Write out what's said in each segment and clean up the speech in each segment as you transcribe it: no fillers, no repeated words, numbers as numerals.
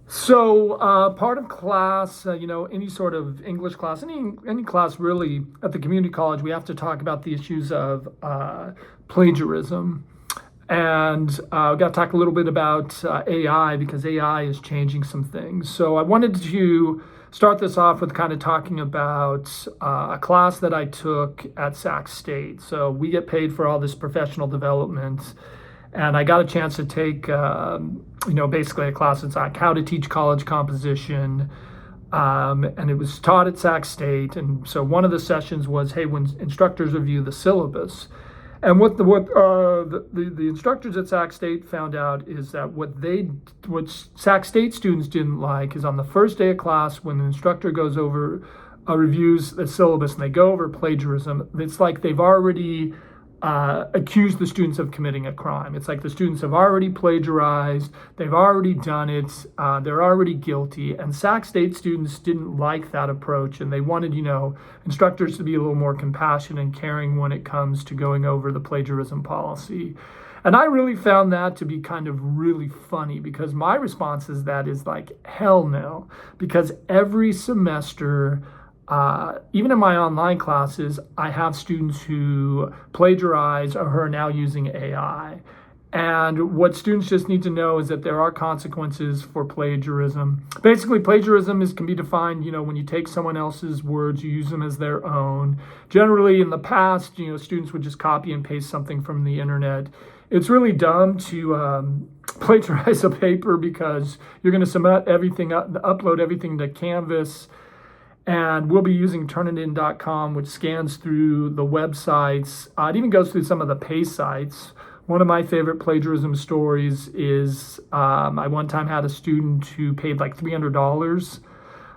So part of class, any sort of English class, any class really at the community college, we have to talk about the issues of plagiarism. And we got to talk a little bit about AI because AI is changing some things. So I wanted to start this off with kind of talking about a class that I took at Sac State. So we get paid for all this professional development. And I got a chance to take, basically a class that's like how to teach college composition. And it was taught at Sac State. And so one of the sessions was, hey, when instructors review the syllabus. And what the instructors at Sac State found out is that what Sac State students didn't like is on the first day of class when the instructor goes over, reviews the syllabus and they go over plagiarism, it's like they've already accused the students of committing a crime. It's like the students have already plagiarized, they've already done it, they're already guilty. And Sac State students didn't like that approach, and they wanted, instructors to be a little more compassionate and caring when it comes to going over the plagiarism policy. And I really found that to be kind of really funny because my response is like, hell no, because every semester, even in my online classes, I have students who plagiarize or who are now using AI. And what students just need to know is that there are consequences for plagiarism. Basically, plagiarism can be defined, when you take someone else's words, you use them as their own. Generally, in the past, students would just copy and paste something from the internet. It's really dumb to plagiarize a paper because you're going to submit everything, upload everything to Canvas. And we'll be using Turnitin.com, which scans through the websites. It even goes through some of the pay sites. One of my favorite plagiarism stories is I one time had a student who paid like $300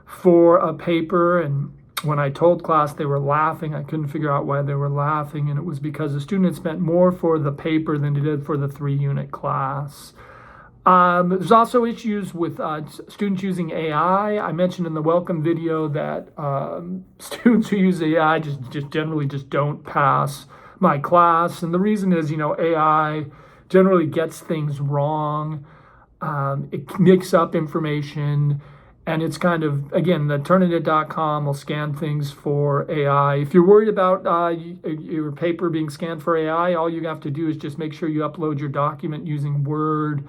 for a paper. And when I told class, they were laughing. I couldn't figure out why they were laughing. And it was because the student had spent more for the paper than he did for the 3-unit class. There's also issues with students using AI. I mentioned in the welcome video that students who use AI just generally just don't pass my class. And the reason is, AI generally gets things wrong. It mixes up information. And it's kind of, again, the Turnitin.com will scan things for AI. If you're worried about your paper being scanned for AI, all you have to do is just make sure you upload your document using Word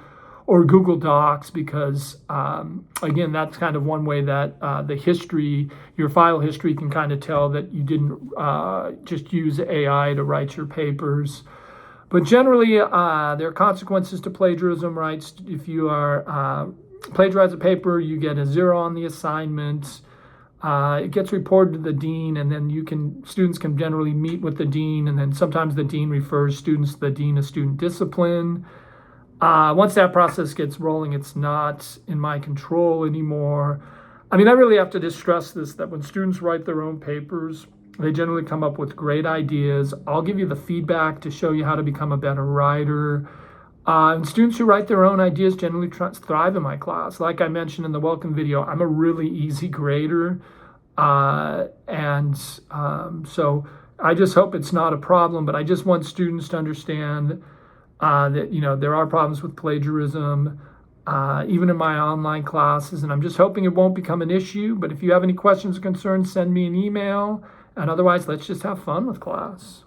or Google Docs, because again, that's kind of one way that your file history can kind of tell that you didn't just use AI to write your papers. But generally, there are consequences to plagiarism, right? If you plagiarize a paper, you get a 0 on the assignment. It gets reported to the dean, and then students can generally meet with the dean, and then sometimes the dean refers students to the dean of student discipline. Once that process gets rolling, it's not in my control anymore. I mean, I really have to just stress this, that when students write their own papers, they generally come up with great ideas. I'll give you the feedback to show you how to become a better writer. And students who write their own ideas generally thrive in my class. Like I mentioned in the welcome video, I'm a really easy grader. So I just hope it's not a problem, but I just want students to understand that there are problems with plagiarism, even in my online classes, and I'm just hoping it won't become an issue. But if you have any questions or concerns, send me an email, and otherwise, let's just have fun with class.